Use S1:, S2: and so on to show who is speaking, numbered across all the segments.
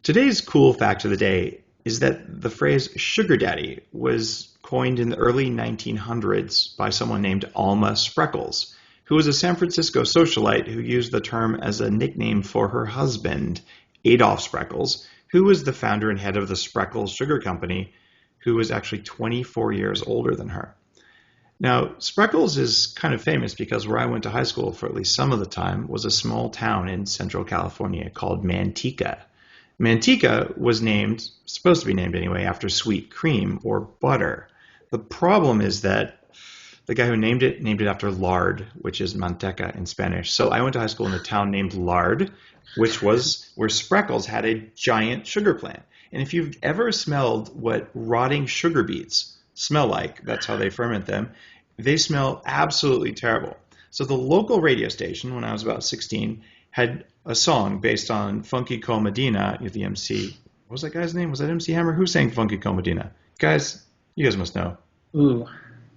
S1: Today's cool fact of the day is that the phrase sugar daddy was coined in the early 1900s by someone named Alma Spreckles, who was a San Francisco socialite who used the term as a nickname for her husband, Adolf Spreckles, who was the founder and head of the Spreckles Sugar Company, who was actually 24 years older than her. Now, Spreckles is kind of famous because where I went to high school for at least some of the time was a small town in Central California called Manteca. Manteca was supposed to be named anyway, after sweet cream or butter. The problem is that the guy who named it after lard, which is manteca in Spanish. So I went to high school in a town named Lard, which was where Spreckles had a giant sugar plant. And if you've ever smelled what rotting sugar beets smell like, that's how they ferment them, they smell absolutely terrible. So the local radio station, when I was about 16, had a song based on Funky Cole Medina, the MC. What was that guy's name? Was that MC Hammer? Who sang Funky Cole Medina? Guys, you guys must know.
S2: Ooh.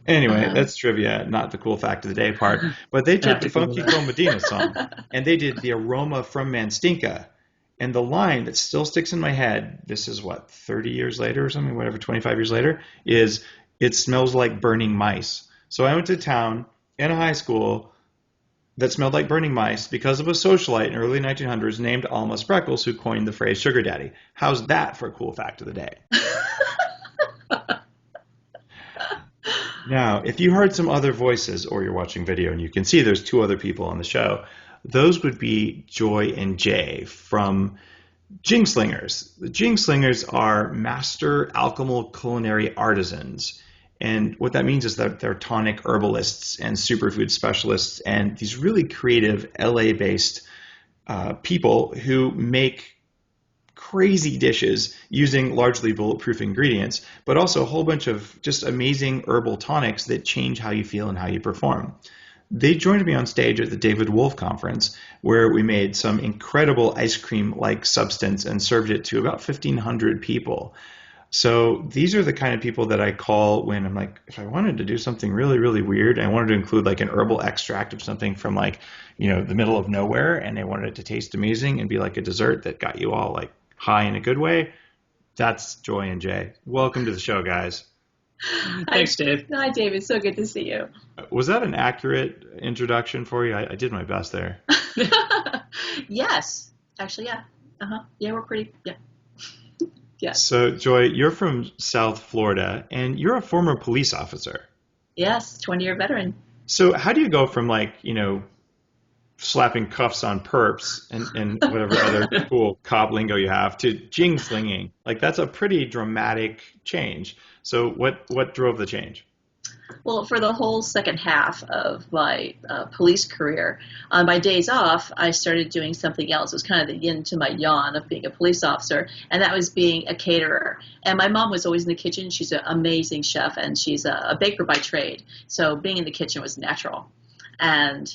S1: Anyway, that's trivia, not the cool fact of the day part. But they took the Funky Cole Medina song, and they did The Aroma from Manstinka. And the line that still sticks in my head, this is what, 30 years later or something, whatever, 25 years later, is "It smells like burning mice." So I went to town in a high school that smelled like burning mice because of a socialite in the early 1900s named Alma Spreckles, who coined the phrase sugar daddy. How's that for a cool fact of the day? Now, if you heard some other voices, or you're watching video and you can see there's two other people on the show, those would be Joy and Jay from JingSlingers. The JingSlingers are master alchemical culinary artisans. And what that means is that they're tonic herbalists and superfood specialists and these really creative LA-based people who make crazy dishes using largely bulletproof ingredients, but also a whole bunch of just amazing herbal tonics that change how you feel and how you perform. They joined me on stage at the David Wolf Conference, where we made some incredible ice cream-like substance and served it to about 1,500 people. So these are the kind of people that I call when I'm like, if I wanted to do something really, really weird, and I wanted to include like an herbal extract of something from like, the middle of nowhere, and I wanted it to taste amazing and be like a dessert that got you all like high in a good way, that's Joy and Jay. Welcome to the show, guys.
S2: Thanks, Dave.
S3: Hi, David. So good to see you.
S1: Was that an accurate introduction for you? I did my best there.
S3: Yes. Actually, yeah. Yeah, we're pretty, yeah. Yeah.
S1: So, Joy, you're from South Florida, and you're a former police officer.
S3: Yes, 20-year veteran.
S1: So how do you go from like, slapping cuffs on perps and whatever other cool cop lingo you have to JingSlinging? Like, that's a pretty dramatic change. So what drove the change?
S3: Well, for the whole second half of my police career, on my days off, I started doing something else. It was kind of the yin to my yang of being a police officer, and that was being a caterer. And my mom was always in the kitchen. She's an amazing chef, and she's a baker by trade. So being in the kitchen was natural. And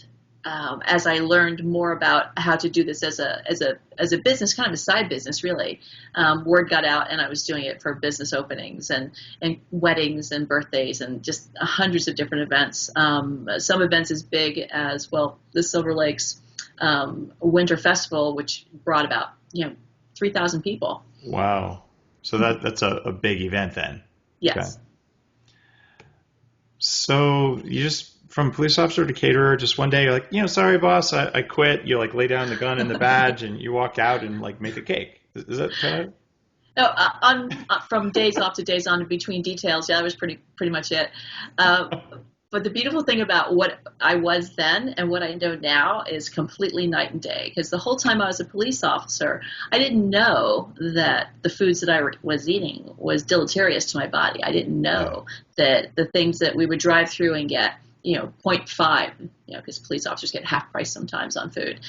S3: as I learned more about how to do this as a business, kind of a side business, really, word got out, and I was doing it for business openings and weddings and birthdays and just hundreds of different events. Some events as big as, well, the Silver Lakes Winter Festival, which brought about 3,000 people.
S1: Wow! So that's a big event then.
S3: Yes.
S1: Okay. So you just, from police officer to caterer, just one day you're like, sorry, boss, I quit. You like lay down the gun and the badge and you walk out and like make a cake. Is that kind of?
S3: No, from days off to days on, between details, yeah, that was pretty much it. But the beautiful thing about what I was then and what I know now is completely night and day. Because the whole time I was a police officer, I didn't know that the foods that I was eating was deleterious to my body. I didn't know that the things that we would drive through and get, 0.5, because police officers get half price sometimes on food,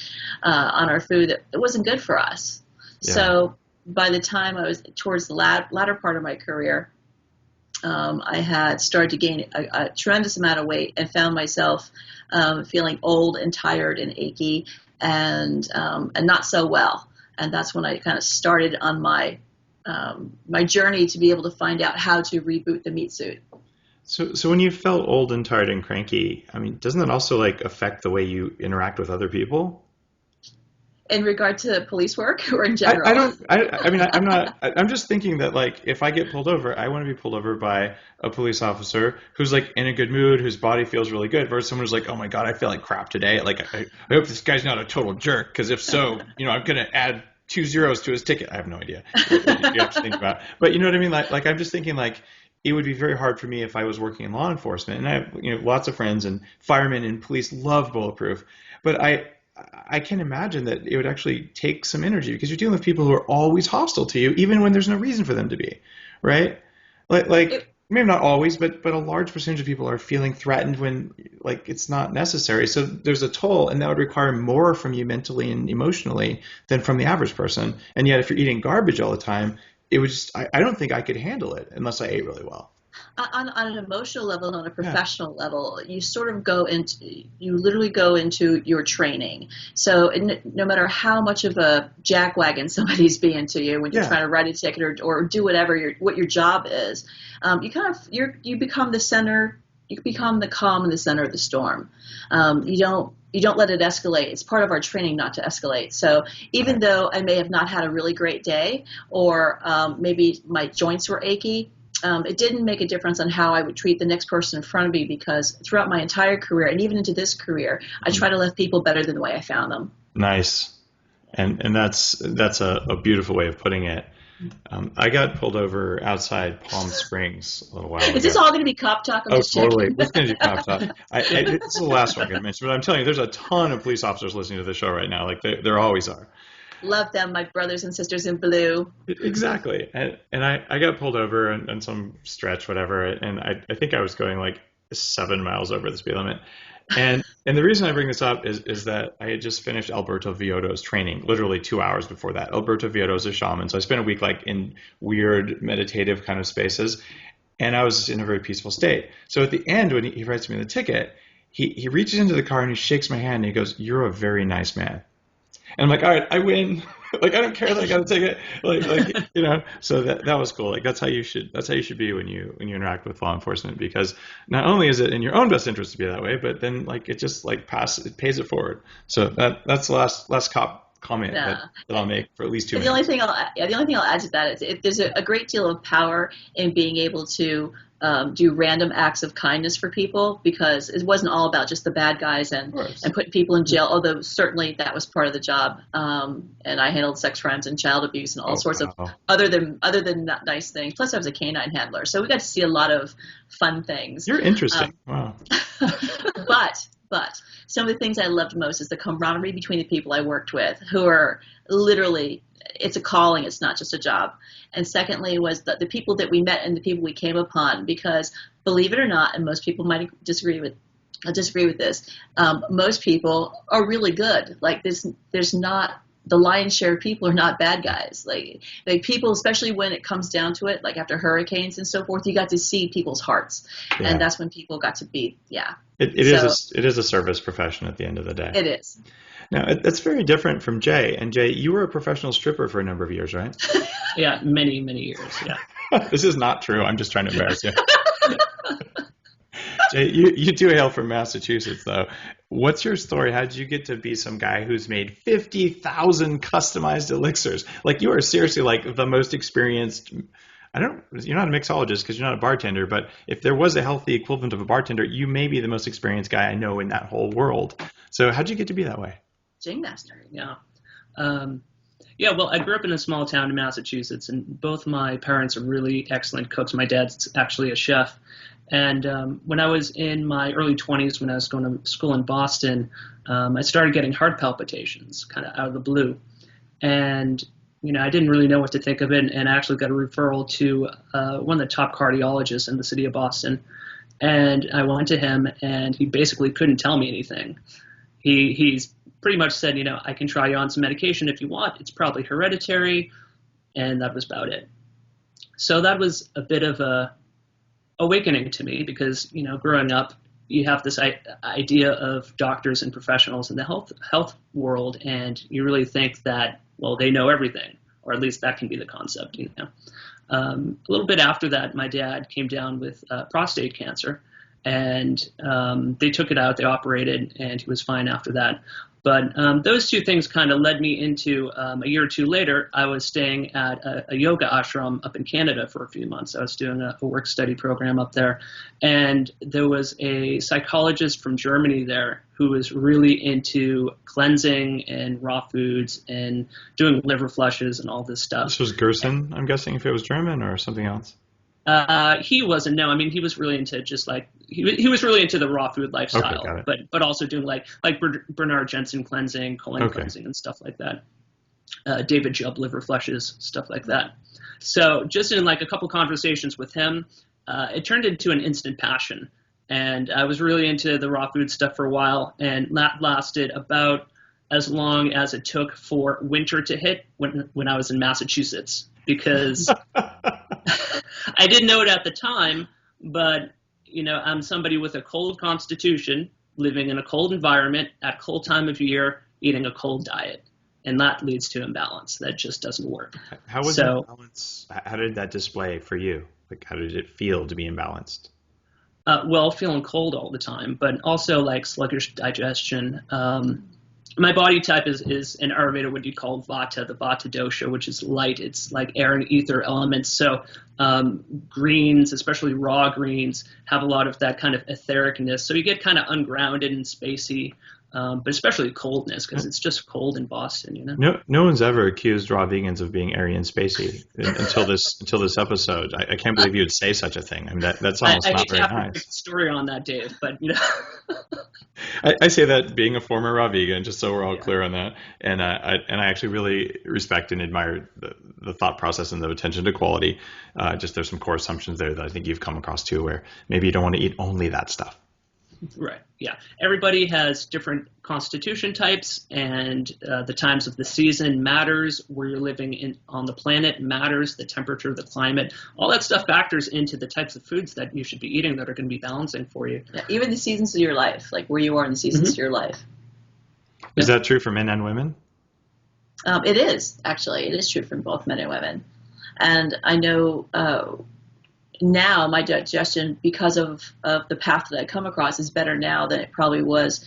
S3: on our food, that it wasn't good for us. Yeah. So by the time I was towards the latter part of my career, I had started to gain a tremendous amount of weight and found myself feeling old and tired and achy and not so well. And that's when I kind of started on my journey to be able to find out how to reboot the meat suit.
S1: So when you felt old and tired and cranky, I mean, doesn't that also like affect the way you interact with other people?
S3: In regard to police work or in general?
S1: I'm just thinking that, like, if I get pulled over, I want to be pulled over by a police officer who's like in a good mood, whose body feels really good, versus someone who's like, oh my God, I feel like crap today. Like, I hope this guy's not a total jerk, because if so, I'm going to add 2 zeros to his ticket. I have no idea what you have to think about. But you know what I mean? Like I'm just thinking, like, it would be very hard for me if I was working in law enforcement, and I have lots of friends, and firemen and police love Bulletproof, but I can imagine that it would actually take some energy, because you're dealing with people who are always hostile to you, even when there's no reason for them to be, right? Like maybe not always, but a large percentage of people are feeling threatened when, like, it's not necessary. So there's a toll, and that would require more from you mentally and emotionally than from the average person. And yet, if you're eating garbage all the time, it would just, I don't think I could handle it unless I ate really well.
S3: On an emotional level and on a professional level, you sort of you literally go into your training. So no matter how much of a jackwagon somebody's being to you when you're trying to write a ticket or do whatever what your job is, you become the center. You become the calm in the center of the storm. You don't let it escalate. It's part of our training not to escalate. So even though I may have not had a really great day, or maybe my joints were achy, it didn't make a difference on how I would treat the next person in front of me, because throughout my entire career, and even into this career, I try to leave people better than the way I found them.
S1: Nice. And that's a beautiful way of putting it. I got pulled over outside Palm Springs a little while ago.
S3: Is this all going to be cop talk?
S1: Totally. We're going to do cop talk. This is the last one I'm going to mention, but I'm telling you, there's a ton of police officers listening to the show right now. Like, there always are.
S3: Love them, my brothers and sisters in blue.
S1: Exactly. And I got pulled over on some stretch, whatever, and I think I was going like 7 miles over the speed limit. And the reason I bring this up is that I had just finished Alberto Villoldo's training, literally 2 hours before that. Alberto Villoldo is a shaman, so I spent a week like in weird meditative kind of spaces, and I was in a very peaceful state. So at the end, when he writes me the ticket, he reaches into the car and he shakes my hand and he goes, "You're a very nice man." And I'm like, all right, I win. Like, I don't care that I got a ticket. So that was cool. Like, that's how you should be when you interact with law enforcement, because not only is it in your own best interest to be that way, but then like it just like pays it forward. So that's the last cop comment that I'll make for at least 2 minutes.
S3: The only thing I'll add to that is there's a great deal of power in being able to do random acts of kindness for people, because it wasn't all about just the bad guys and putting people in jail, although certainly that was part of the job. And I handled sex crimes and child abuse and all sorts of other than nice things. Plus I was a canine handler, so we got to see a lot of fun things.
S1: You're interesting. Wow.
S3: But some of the things I loved most is the camaraderie between the people I worked with, who are literally, it's a calling, it's not just a job. And secondly was the people that we met and the people we came upon, because believe it or not, and most people might disagree with this, most people are really good. Like there's not, the lion's share of people are not bad guys. Like people, especially when it comes down to it, like after hurricanes and so forth, you got to see people's hearts. Yeah. And that's when people got to be, It
S1: is a service profession at the end of the day.
S3: It is.
S1: Now, that's very different from Jay. And Jay, you were a professional stripper for a number of years, right?
S2: Yeah, many, many years, yeah.
S1: This is not true. I'm just trying to embarrass you. Jay, you do hail from Massachusetts, though. What's your story? How did you get to be some guy who's made 50,000 customized elixirs? Like, you are seriously like the most experienced. You're not a mixologist because you're not a bartender, but if there was a healthy equivalent of a bartender, you may be the most experienced guy I know in that whole world. So how'd you get to be that way?
S3: JingMaster.
S2: Yeah. Well, I grew up in a small town in Massachusetts, and both my parents are really excellent cooks. My dad's actually a chef. And when I was in my early 20s, when I was going to school in Boston, I started getting heart palpitations kind of out of the blue. And I didn't really know what to think of it, and I actually got a referral to one of the top cardiologists in the city of Boston. And I went to him, and he basically couldn't tell me anything. He's pretty much said, I can try you on some medication if you want. It's probably hereditary, and that was about it. So that was a bit of a awakening to me, because, growing up, you have this idea of doctors and professionals in the health world, and you really think that, well, they know everything, or at least that can be the concept. A little bit after that, my dad came down with prostate cancer, and they took it out, they operated, and he was fine after that. But those two things kind of led me into, a year or two later, I was staying at a yoga ashram up in Canada for a few months. I was doing a work study program up there. And there was a psychologist from Germany there who was really into cleansing and raw foods and doing liver flushes and all this stuff.
S1: This was Gerson, I'm guessing, if it was German or something else.
S2: He wasn't. No, I mean, he was really into just like he was really into the raw food lifestyle,
S1: okay,
S2: but also doing like Bernard Jensen cleansing, colon cleansing, and stuff like that. David Jubb liver flushes, stuff like that. So just in like a couple conversations with him, it turned into an instant passion, and I was really into the raw food stuff for a while, and that lasted about as long as it took for winter to hit when I was in Massachusetts, because I didn't know it at the time, but I'm somebody with a cold constitution, living in a cold environment at cold time of year, eating a cold diet, and that leads to imbalance. That just doesn't work.
S1: How was that balance? How did that display for you? Like, how did it feel to be imbalanced?
S2: Well, feeling cold all the time, but also like sluggish digestion. My body type is an Ayurveda, what you call Vata, the Vata dosha, which is light. It's like air and ether elements. So greens, especially raw greens, have a lot of that kind of ethericness. So you get kind of ungrounded and spacey, but especially coldness, because it's just cold in Boston,
S1: No one's ever accused raw vegans of being airy and spacey until this episode. I can't believe you would say such a thing. I mean, that's almost not very nice. I need to have a
S2: story on that, Dave, but
S1: I say that being a former raw vegan, just so we're all clear on that, and I actually really respect and admire the thought process and the attention to quality. Just there's some core assumptions there that I think you've come across too, where maybe you don't want to eat only that stuff.
S2: Right. Yeah. Everybody has different constitution types, and the times of the season matters. Where you're living on the planet matters. The temperature, the climate, all that stuff factors into the types of foods that you should be eating that are going to be balancing for you.
S3: Yeah, even the seasons of your life, like where you are in the seasons of your life.
S1: Is that true for men and women?
S3: It is, actually. It is true for both men and women. And I know now my digestion, because of the path that I come across, is better now than it probably was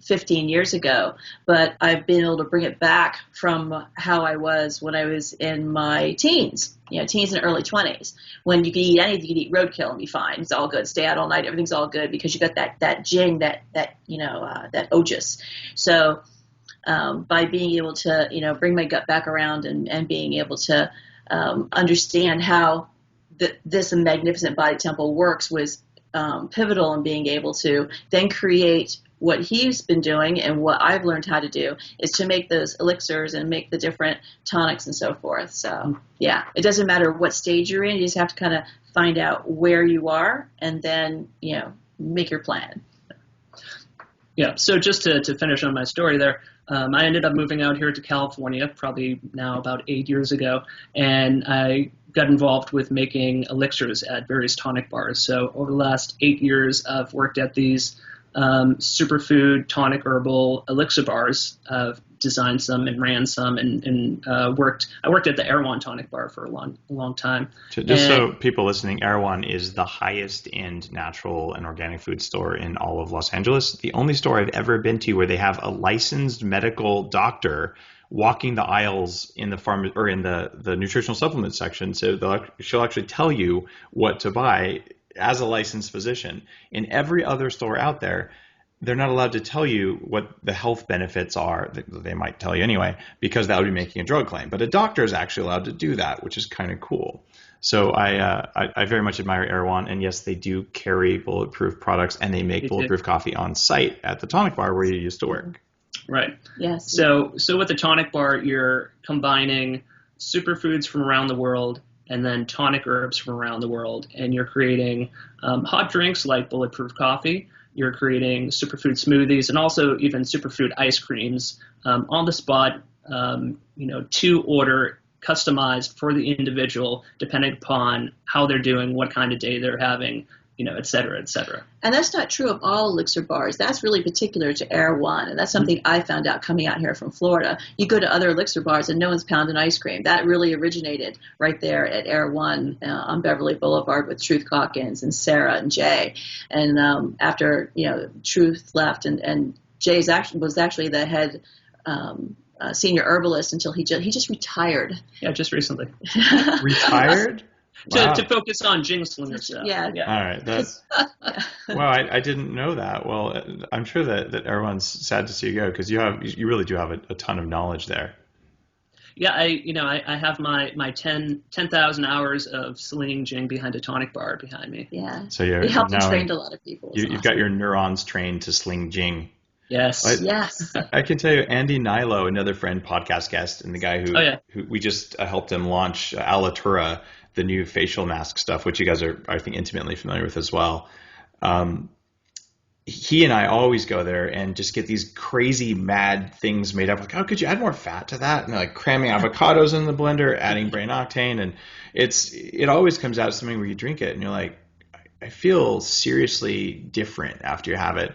S3: 15 years ago. But I've been able to bring it back from how I was when I was in my teens, teens and early 20s, when you could eat anything, you could eat roadkill and be fine. It's all good. Stay out all night. Everything's all good because you got that Jing, that ojas. So by being able to, bring my gut back around and being able to understand how this magnificent body temple works was pivotal in being able to then create what he's been doing, and what I've learned how to do is to make those elixirs and make the different tonics and so forth. So yeah, it doesn't matter what stage you're in. You just have to kind of find out where you are and then, make your plan.
S2: Yeah. So just to finish on my story there, I ended up moving out here to California probably now about 8 years ago, and I got involved with making elixirs at various tonic bars. So over the last 8 years, I've worked at these superfood tonic herbal elixir bars. I've designed some and ran some, and I worked at the Erewhon tonic bar for a long time.
S1: So people listening, Erewhon is the highest end natural and organic food store in all of Los Angeles. The only store I've ever been to where they have a licensed medical doctor walking the aisles in the farm or in the nutritional supplement section. So she'll actually tell you what to buy as a licensed physician. In every other store out there, they're not allowed to tell you what the health benefits are. They might tell you anyway, because that would be making a drug claim. But a doctor is actually allowed to do that, which is kind of cool. So I very much admire Erewhon, and yes, they do carry bulletproof products, and they make bulletproof coffee on site at the tonic bar where you used to work.
S2: Right.
S3: Yes.
S2: So with the tonic bar, you're combining superfoods from around the world and then tonic herbs from around the world, and you're creating hot drinks like bulletproof coffee. You're creating superfood smoothies and also even superfood ice creams on the spot, to order, customized for the individual, depending upon how they're doing, what kind of day they're having, et cetera, et cetera.
S3: And that's not true of all elixir bars. That's really particular to Air One, and that's something I found out coming out here from Florida. You go to other elixir bars, and no one's pounding ice cream. That really originated right there at Air One on Beverly Boulevard with Truth Calkins and Sarah and Jay. And after Truth left, and Jay was actually the head senior herbalist until he just retired.
S2: Yeah, just recently.
S1: Retired? Wow.
S2: To focus on JingSlingers stuff.
S3: Yeah.
S1: All right. That's well, I didn't know that. Well, I'm sure that everyone's sad to see you go, because you really do have a ton of knowledge there.
S2: Yeah, I have my 10,000 hours of slinging Jing behind a tonic bar behind me.
S3: Yeah.
S1: So
S3: we helped and trained a lot of people.
S1: You've got your neurons trained to sling Jing.
S2: Yes.
S3: Yes.
S1: I can tell you, Andy Nilo, another friend, podcast guest, and the guy who we just helped him launch Alatura, the new facial mask stuff, which you guys are, I think, intimately familiar with as well. He and I always go there and just get these crazy mad things made up. Like, oh, could you add more fat to that? And they're like cramming avocados in the blender, adding brain octane. And it always comes out something where you drink it and you're like, I feel seriously different after you have it.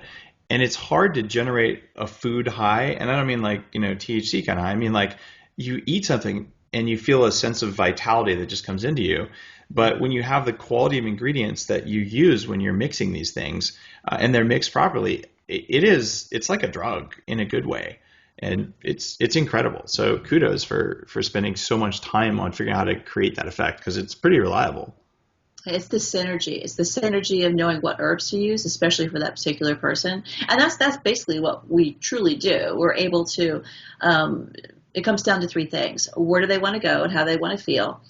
S1: And it's hard to generate a food high. And I don't mean like, THC kind of high. I mean like you eat something and you feel a sense of vitality that just comes into you. But when you have the quality of ingredients that you use when you're mixing these things, and they're mixed properly, it's like a drug in a good way. And it's incredible. So kudos for spending so much time on figuring out how to create that effect, because it's pretty reliable.
S3: It's the synergy. It's the synergy of knowing what herbs to use, especially for that particular person. And that's basically what we truly do. We're able to, it comes down to three things. Where do they want to go and how they want to feel?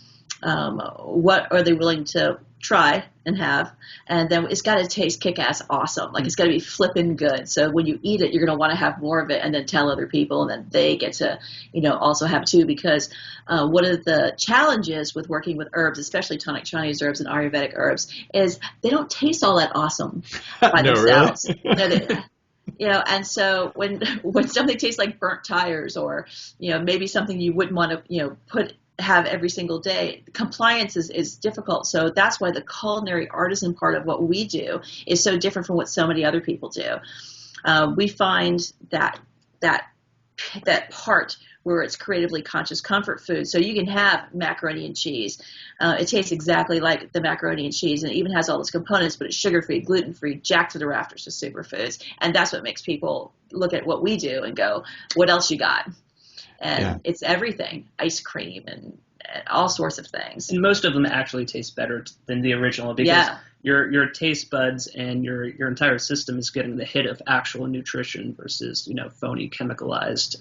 S3: What are they willing to try and have? And then it's got to taste kick-ass awesome. Like, it's got to be flipping good. So when you eat it, you're going to want to have more of it and then tell other people, and then they get to, also have too, because one of the challenges with working with herbs, especially tonic Chinese herbs and Ayurvedic herbs, is they don't taste all that awesome by themselves. Really? And so when something tastes like burnt tires, or, maybe something you wouldn't want to, have every single day, compliance is difficult. So that's why the culinary artisan part of what we do is so different from what so many other people do. We find that part where it's creatively conscious comfort food. So you can have macaroni and cheese. It tastes exactly like the macaroni and cheese, and it even has all those components, but it's sugar-free, gluten-free, jacked to the rafters with superfoods. And that's what makes people look at what we do and go, what else you got? And it's everything, ice cream and all sorts of things. And
S2: most of them actually taste better than the original, because your taste buds and your entire system is getting the hit of actual nutrition versus, phony chemicalized,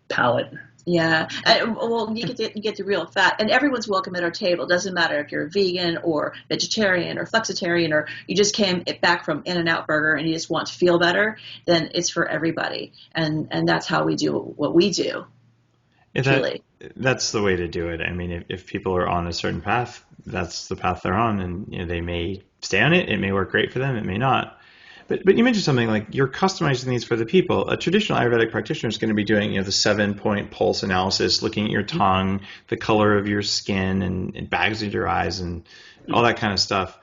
S2: palate.
S3: Yeah. Well, you get the real fat, and everyone's welcome at our table. It doesn't matter if you're vegan or vegetarian or flexitarian, or you just came back from In-N-Out Burger and you just want to feel better, then it's for everybody. And that's how we do what we do.
S1: That's the way to do it. I mean, if people are on a certain path, that's the path they're on, and they may stay on it. It may work great for them. It may not. But you mentioned something like you're customizing these for the people. A traditional Ayurvedic practitioner is going to be doing the 7-point pulse analysis, looking at your tongue, the color of your skin, and bags of your eyes, and all that kind of stuff.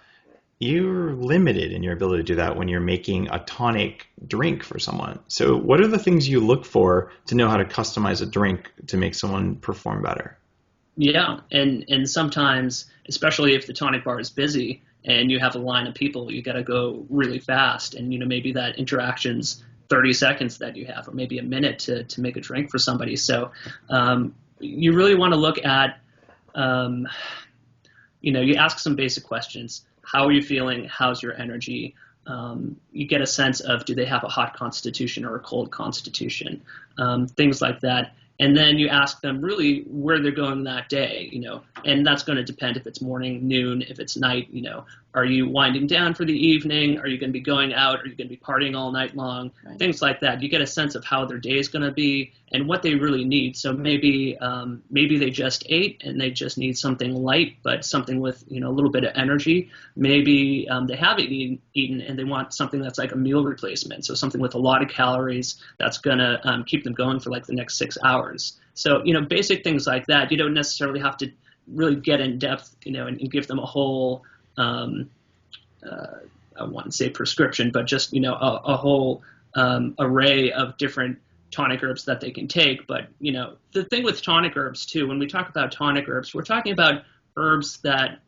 S1: You're limited in your ability to do that when you're making a tonic drink for someone. So what are the things you look for to know how to customize a drink to make someone perform better?
S2: Yeah, and sometimes, especially if the tonic bar is busy and you have a line of people, you got to go really fast, and maybe that interaction's 30 seconds that you have, or maybe a minute to make a drink for somebody. So you really want to look at, you ask some basic questions. How are you feeling? How's your energy? You get a sense of, do they have a hot constitution or a cold constitution? Things like that. And then you ask them really where they're going that day, and that's going to depend if it's morning, noon, if it's night, are you winding down for the evening? Are you going to be going out? Are you going to be partying all night long? Right. Things like that. You get a sense of how their day is going to be and what they really need. So maybe they just ate and they just need something light, but something with, a little bit of energy. Maybe they haven't eaten and they want something that's like a meal replacement. So something with a lot of calories that's going to keep them going for like the next 6 hours. So, basic things like that. You don't necessarily have to really get in depth, and give them a whole, I wouldn't say prescription, but just, a whole array of different tonic herbs that they can take. But, the thing with tonic herbs too, when we talk about tonic herbs, we're talking about herbs that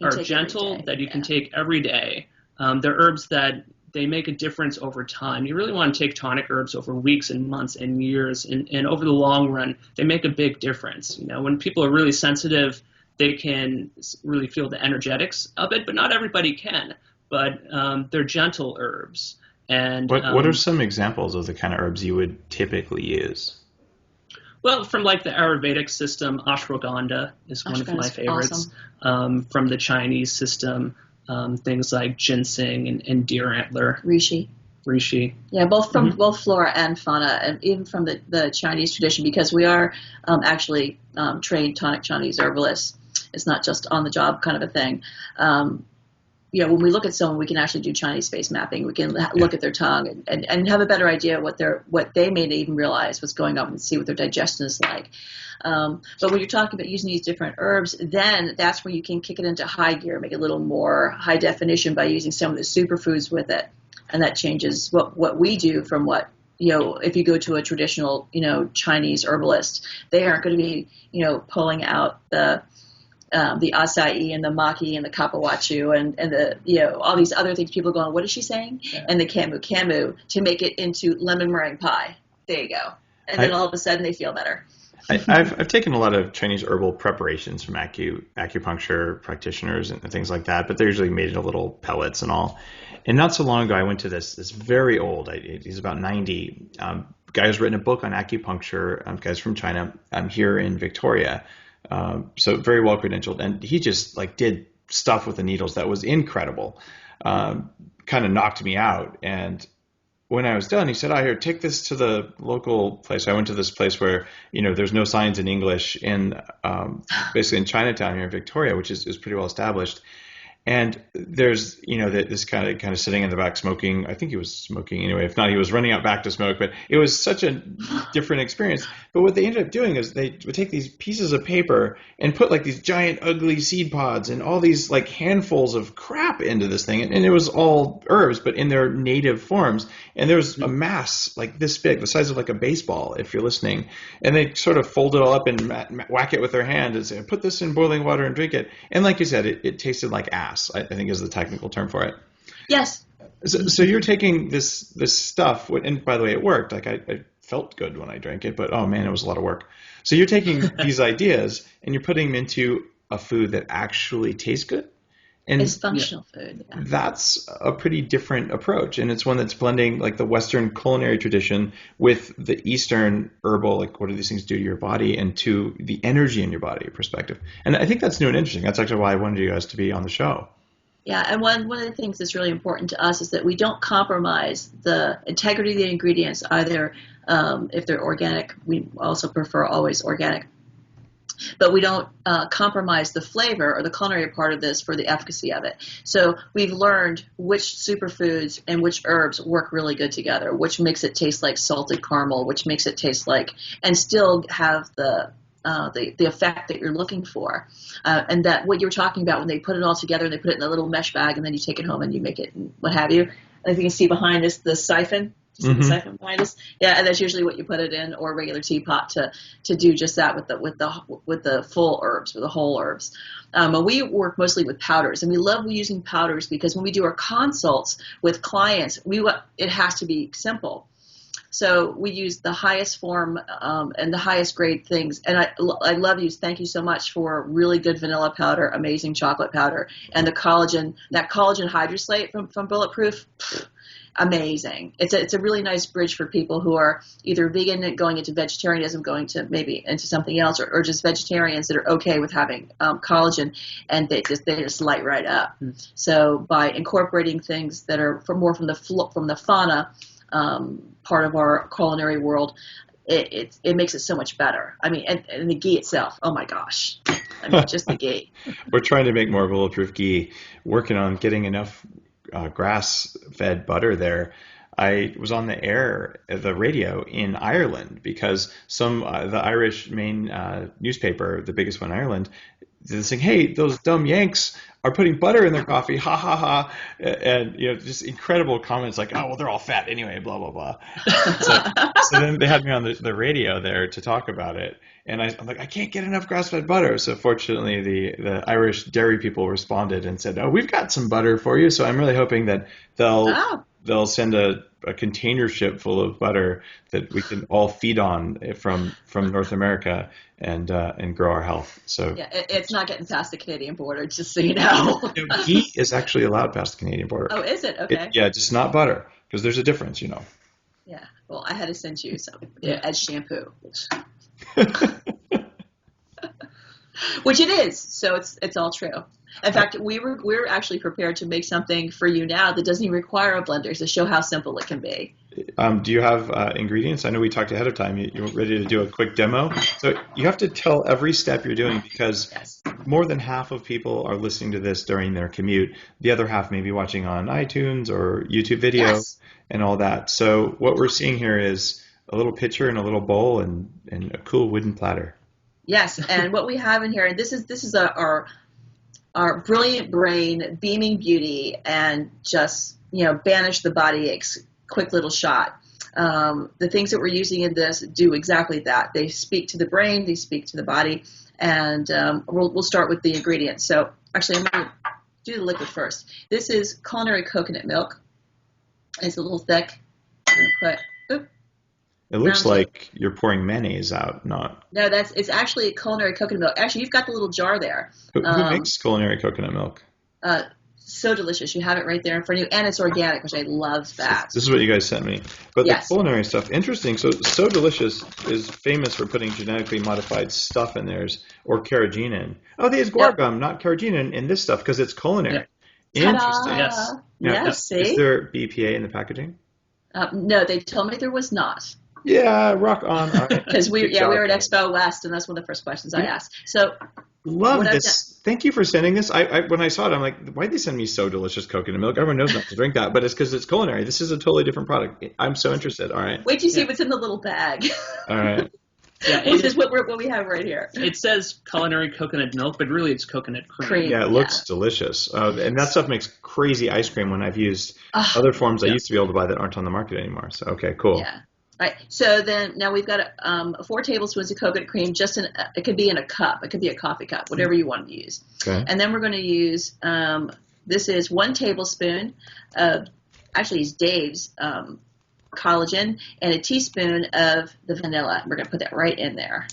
S2: are gentle, that you can take every day. They're herbs that they make a difference over time. You really want to take tonic herbs over weeks and months and years, and over the long run, they make a big difference. When people are really sensitive, they can really feel the energetics of it, but not everybody can. But they're gentle herbs. And
S1: what are some examples of the kind of herbs you would typically use?
S2: Well, from like the Ayurvedic system, ashwagandha is one of my favorites.
S3: Awesome.
S2: From the Chinese system, things like ginseng and deer antler. Reishi. Yeah,
S3: both from both flora and fauna, and even from the Chinese tradition, because we are actually trained tonic Chinese herbalists. It's not just on the job kind of a thing. When we look at someone, we can actually do Chinese face mapping. We can look at their tongue and have a better idea what they may not even realize what's going on, and see what their digestion is like. But when you're talking about using these different herbs, then that's where you can kick it into high gear, make it a little more high definition by using some of the superfoods with it. And that changes what we do from what, if you go to a traditional, Chinese herbalist, they aren't going to be, pulling out the acai and the maki and the kapawachu and the, all these other things. People going, what is she saying? Yeah. And the camu to make it into lemon meringue pie. There you go. And then all of a sudden they feel better.
S1: I've taken a lot of Chinese herbal preparations from acupuncture practitioners and things like that, but they're usually made into little pellets and all. And not so long ago, I went to this very old, he's about 90, guy who's written a book on acupuncture, guy's from China, here in Victoria. So very well credentialed, and he just did stuff with the needles that was incredible. Kind of knocked me out. And when I was done, he said, here, take this to the local place. I went to this place where, there's no signs in English in basically in Chinatown here in Victoria, which is pretty well established. And there's, this kind of sitting in the back smoking. I think he was smoking anyway. If not, he was running out back to smoke. But it was such a different experience. But what they ended up doing is they would take these pieces of paper and put these giant ugly seed pods and all these handfuls of crap into this thing. And it was all herbs, but in their native forms. And there was a mass this big, the size of a baseball, if you're listening. And they sort of fold it all up and whack it with their hand and say, put this in boiling water and drink it. And like you said, it tasted like ass. I think is the technical term for it.
S3: Yes.
S1: So you're taking this stuff, and by the way, it worked. I felt good when I drank it, but oh man, it was a lot of work. So you're taking these ideas and you're putting them into a food that actually tastes good. And
S3: it's functional food. Yeah.
S1: That's a pretty different approach, and it's one that's blending the Western culinary tradition with the Eastern herbal, what do these things do to your body and to the energy in your body perspective. And I think that's new and interesting. That's actually why I wanted you guys to be on the show.
S3: Yeah, and one of the things that's really important to us is that we don't compromise the integrity of the ingredients, either if they're organic. We also prefer always organic. But we don't compromise the flavor or the culinary part of this for the efficacy of it. So we've learned which superfoods and which herbs work really good together, which makes it taste like salted caramel, which makes it taste and still have the effect that you're looking for. And that what you were talking about when they put it all together and they put it in a little mesh bag and then you take it home and you make it and what have you. And if you can see behind us, the siphon. See the siphon behind us? Yeah, and that's usually what you put it in, or a regular teapot to do just that with the full herbs, with the whole herbs. And we work mostly with powders, and we love using powders because when we do our consults with clients, it has to be simple. So we use the highest form and the highest grade things. And I love you. Thank you so much for really good vanilla powder, amazing chocolate powder, and that collagen hydroslate from Bulletproof. Amazing. It's a really nice bridge for people who are either vegan and going into vegetarianism, going to maybe into something else, or just vegetarians that are okay with having collagen, and they just light right up. So by incorporating things that are more from the fauna part of our culinary world, it makes it so much better. I mean, and the ghee itself, oh my gosh. I mean, just the ghee.
S1: We're trying to make more Bulletproof ghee, working on getting enough grass-fed butter there. I was on the air, the radio in Ireland because the Irish main newspaper, the biggest one in Ireland, they're saying, "Hey, those dumb Yanks are putting butter in their coffee, ha ha ha," and just incredible comments like, "Oh, well, they're all fat anyway, blah blah blah." So then they had me on the radio there to talk about it, and I'm like, "I can't get enough grass-fed butter." So fortunately, the Irish dairy people responded and said, "Oh, we've got some butter for you." So I'm really hoping that they'll send a container ship full of butter that we can all feed on from North America and grow our health. So
S3: yeah, it's not getting past the Canadian border, just so you know.
S1: Ghee is actually allowed past the Canadian border.
S3: Oh, is it? Okay.
S1: Yeah, just not butter, because there's a difference,
S3: Yeah. Well, I had to send you some as shampoo. Which it is. So it's all true. In fact, we're actually prepared to make something for you now that doesn't even require a blender to show how simple it can be.
S1: Do you have ingredients? I know we talked ahead of time. You're ready to do a quick demo. So you have to tell every step you're doing because more than half of people are listening to this during their commute. The other half may be watching on iTunes or YouTube video and all that. So what we're seeing here is a little pitcher and a little bowl and a cool wooden platter.
S3: Yes, and what we have in here, and this is our brilliant brain beaming beauty and just banish the body aches. Quick little shot. The things that we're using in this do exactly that. They speak to the brain, they speak to the body, and we'll start with the ingredients. So actually, I'm going to do the liquid first. This is culinary coconut milk. It's a little thick. I'm going to put.
S1: It looks like you're pouring mayonnaise out, not.
S3: No, it's actually culinary coconut milk. Actually, you've got the little jar there.
S1: Who makes culinary coconut milk?
S3: So delicious. You have it right there in front of you, and it's organic, which I love that.
S1: This is what you guys sent me. But the culinary stuff, interesting. So Delicious is famous for putting genetically modified stuff in theirs, or carrageenan. Oh, they use guar gum, not carrageenan in this stuff because it's culinary.
S3: Yeah.
S1: Interesting.
S2: Yes.
S3: Now, see?
S1: Is there BPA in the packaging?
S3: No, they told me there was not.
S1: Yeah, rock on.
S3: Because we were at Expo West, and that's one of the first questions I asked. So
S1: love this. Thank you for sending this. I when I saw it, I'm like, why'd they send me So Delicious coconut milk? Everyone knows not to drink that, but it's because it's culinary. This is a totally different product. I'm so interested. All right.
S3: Wait till you see what's in the little bag.
S1: All right.
S2: Yeah,
S3: Which is what we have right here.
S2: It says culinary coconut milk, but really it's coconut cream.
S1: Yeah, it looks delicious. And that stuff makes crazy ice cream when I've used other forms I used to be able to buy that aren't on the market anymore. So, okay, cool.
S3: Yeah. All right. So then now we've got 4 tablespoons of coconut cream. It could be in a cup. It could be a coffee cup, whatever you want to use. Okay. And then we're going to use, this is 1 tablespoon of, actually it's Dave's collagen, and a teaspoon of the vanilla. We're going to put that right in there.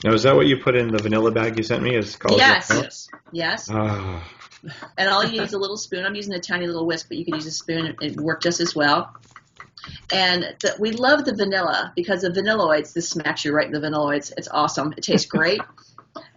S1: Now, is that what you put in the vanilla bag you sent me? Is collagen?
S3: Yes. And I'll use a little spoon. I'm using a tiny little whisk, but you can use a spoon and work just as well. And we love the vanilla because the vanilloids, this smacks you right in the vanilloids. It's awesome. It tastes great.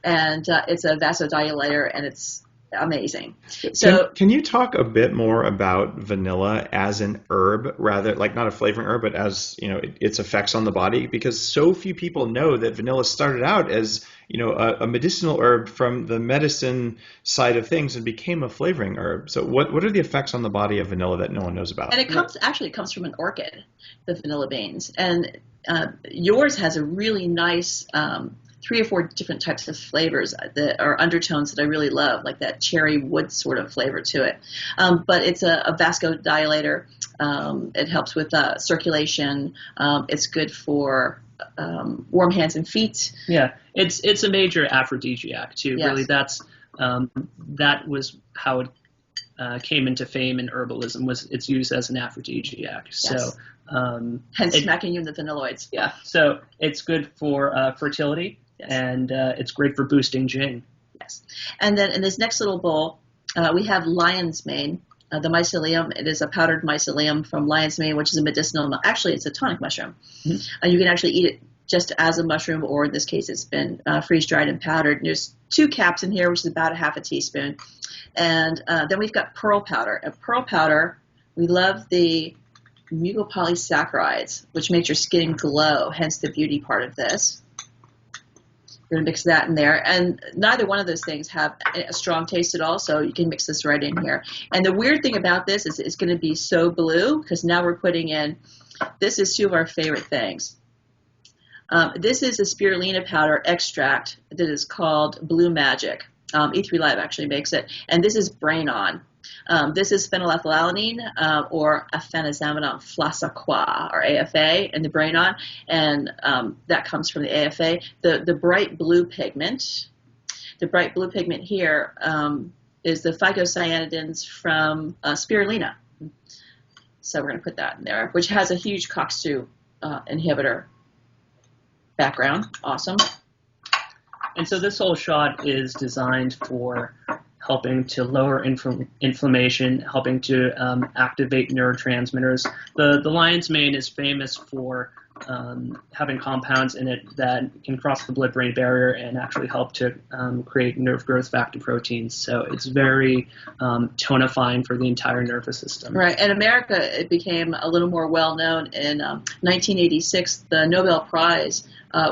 S3: And it's a vasodilator, and it's amazing. So
S1: can you talk a bit more about vanilla as an herb, rather like not a flavoring herb, but as its effects on the body? Because so few people know that vanilla started out as a medicinal herb from the medicine side of things and became a flavoring herb. So what are the effects on the body of vanilla that no one knows about?
S3: And it comes from an orchid, the vanilla beans, and yours has a really nice 3 or 4 different types of flavors that are undertones that I really love, like that cherry wood sort of flavor to it. But it's a vasodilator. It helps with circulation. It's good for warm hands and feet.
S2: Yeah, it's a major aphrodisiac too.
S3: Yes.
S2: Really, that was how it came into fame in herbalism. Was it's used as an aphrodisiac.
S3: Yes.
S2: So
S3: hence smacking you in the vanilloids.
S2: Yeah, so it's good for fertility. Yes. And it's great for boosting Jing.
S3: Yes. And then in this next little bowl, we have lion's mane, the mycelium. It is a powdered mycelium from lion's mane, which is a medicinal. Actually, it's a tonic mushroom. Mm-hmm. You can actually eat it just as a mushroom, or in this case, it's been freeze-dried and powdered. And there's 2 caps in here, which is about a half a teaspoon. And then we've got pearl powder. And pearl powder, we love the mucopolysaccharides, which makes your skin glow, hence the beauty part of this. We're going to mix that in there. And neither one of those things have a strong taste at all, so you can mix this right in here. And the weird thing about this is it's going to be so blue because now we're putting in, this is two of our favorite things. This is a spirulina powder extract that is called Blue Magic. E3 Live actually makes it. And this is Brain On. This is phenylethylalanine or afenazaminon flasaqua, or AFA, in the Brain On, and that comes from the AFA. The bright blue pigment, here is the phycocyanidins from spirulina. So we're going to put that in there, which has a huge COX-2 inhibitor background. Awesome.
S2: And so this whole shot is designed for helping to lower inflammation, helping to activate neurotransmitters. The lion's mane is famous for having compounds in it that can cross the blood-brain barrier and actually help to create nerve growth factor proteins. So it's very tonifying for the entire nervous system.
S3: Right. In America, it became a little more well-known in 1986. The Nobel Prize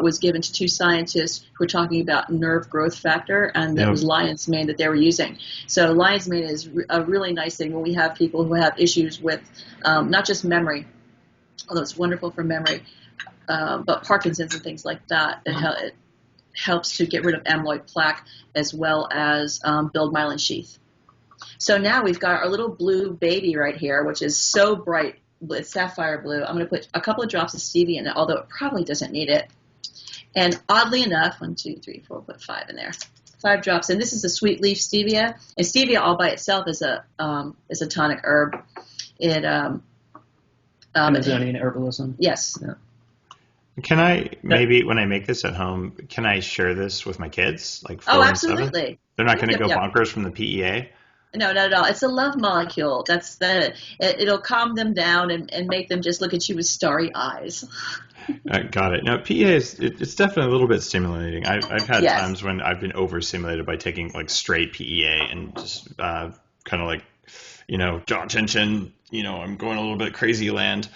S3: was given to two scientists who were talking about nerve growth factor, and that was lion's mane that they were using. So lion's mane is a really nice thing when we have people who have issues with not just memory, although it's wonderful for memory, but Parkinson's and things like that. It helps to get rid of amyloid plaque as well as build myelin sheath. So now we've got our little blue baby right here, which is so bright. It's sapphire blue. I'm going to put a couple of drops of stevia in it, although it probably doesn't need it. And oddly enough, 1, 2, 3, 4, put 5 in there. 5 drops. And this is a sweet leaf stevia. And stevia all by itself is a tonic herb. It
S2: Amazonian herbalism.
S3: Yes.
S2: Yeah.
S1: Can I, maybe when I make this at home, can I share this with my kids? Like 4 and 7?
S3: Absolutely.
S1: They're not going to go bonkers from the PEA?
S3: No, not at all. It's a love molecule. It'll calm them down and make them just look at you with starry eyes.
S1: Got it. Now, PEA it's definitely a little bit stimulating. I've had times when I've been overstimulated by taking like straight PEA and just kind of like, jaw tension, I'm going a little bit crazy land.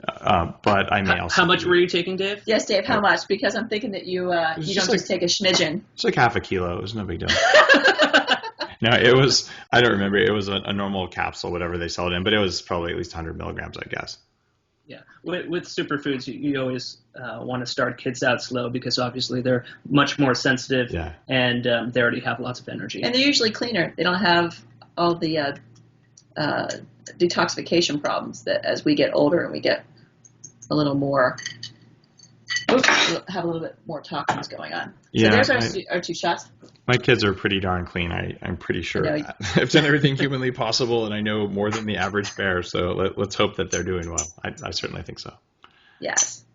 S1: But I may also.
S2: How much were you taking, Dave?
S3: Yes, Dave, how much? Because I'm thinking that you don't just take a smidgen.
S1: It's like half a kilo. It was no big deal. No, it was, I don't remember. It was a normal capsule, whatever they sell it in, but it was probably at least 100 milligrams, I guess.
S2: Yeah. With superfoods, you always want to start kids out slow because obviously they're much more sensitive and they already have lots of energy.
S3: And they're usually cleaner. They don't have all the detoxification problems that as we get older and we get a little more, have a little bit more toxins going on. So there's our 2 shots.
S1: My kids are pretty darn clean. I'm pretty sure. I've done everything humanly possible, and I know more than the average bear. So let's hope that they're doing well. I certainly think so.
S3: Yes.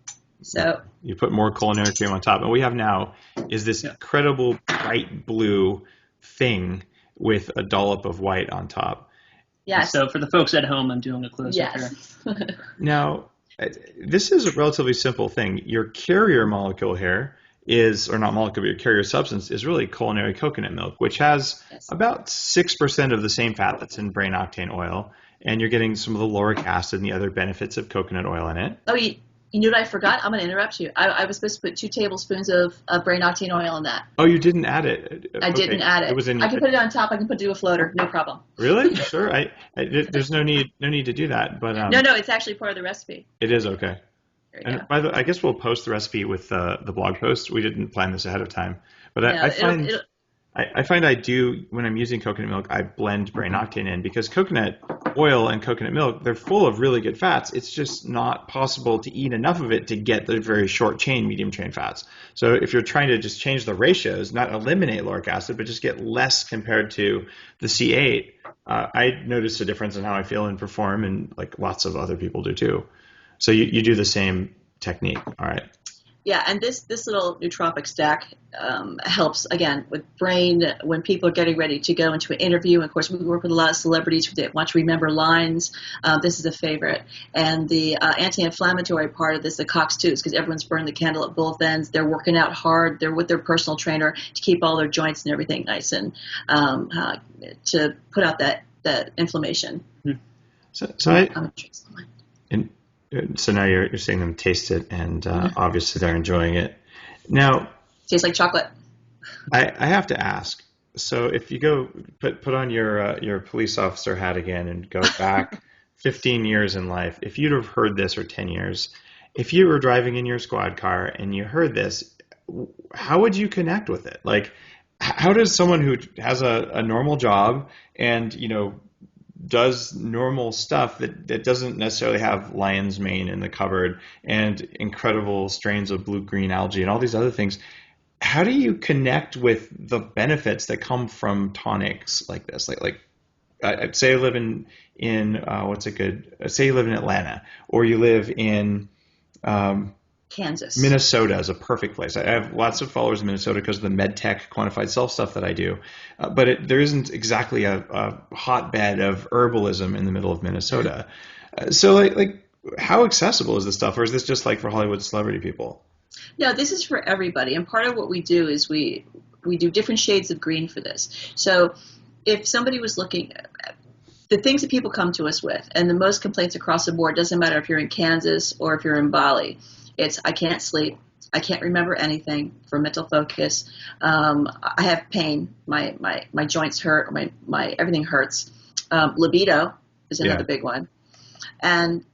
S3: So
S1: you put more culinary cream on top, and what we have now is this incredible bright blue thing with a dollop of white on top.
S3: Yes.
S2: So for the folks at home, I'm doing a close-up here.
S1: Now, this is a relatively simple thing. Your carrier molecule here your carrier substance is really culinary coconut milk, which has about 6% of the same fat that's in brain octane oil, and you're getting some of the lauric acid and the other benefits of coconut oil in it.
S3: Oh, you know what I forgot? I'm going to interrupt you. I was supposed to put 2 tablespoons of brain octane oil in that.
S1: Oh, you didn't add it?
S3: I didn't add it. I can put it on top. I can do a floater. No problem.
S1: Really? Sure. There's no need to do that. But
S3: No, it's actually part of the recipe.
S1: It is, okay. And by the way, I guess we'll post the recipe with the blog post. We didn't plan this ahead of time, but I find I do when I'm using coconut milk, I blend brain octane in because coconut oil and coconut milk, they're full of really good fats. It's just not possible to eat enough of it to get the very short chain, medium chain fats. So if you're trying to just change the ratios, not eliminate lauric acid, but just get less compared to the C8, I notice a difference in how I feel and perform, and like lots of other people do too. So you do the same technique, all right?
S3: Yeah, and this little nootropic stack helps, again, with brain when people are getting ready to go into an interview. And of course, we work with a lot of celebrities that want to remember lines. This is a favorite. And the anti-inflammatory part of this, the COX-2s, because everyone's burning the candle at both ends. They're working out hard. They're with their personal trainer to keep all their joints and everything nice and to put out that inflammation.
S1: So now you're seeing them taste it, and obviously they're enjoying it. Now,
S3: Tastes like chocolate.
S1: I have to ask. So if you go put on your police officer hat again and go back 15 years in life, if you'd have heard this, or 10 years, if you were driving in your squad car and you heard this, how would you connect with it? Like, how does someone who has a normal job and, does normal stuff that doesn't necessarily have lion's mane in the cupboard and incredible strains of blue-green algae and all these other things, how do you connect with the benefits that come from tonics like this? Say you live in say you live in Atlanta, or you live in
S3: Kansas.
S1: Minnesota is a perfect place. I have lots of followers in Minnesota because of the medtech quantified self stuff that I do, but there isn't exactly a hotbed of herbalism in the middle of Minnesota. So how accessible is this stuff, or is this just like for Hollywood celebrity people?
S3: No, this is for everybody. And part of what we do is we do different shades of green for this. So if somebody was looking at the things that people come to us with, and the most complaints across the board, doesn't matter if you're in Kansas or if you're in Bali, it's I can't sleep, I can't remember anything for mental focus, I have pain, my joints hurt, my everything hurts. Libido is another big one. And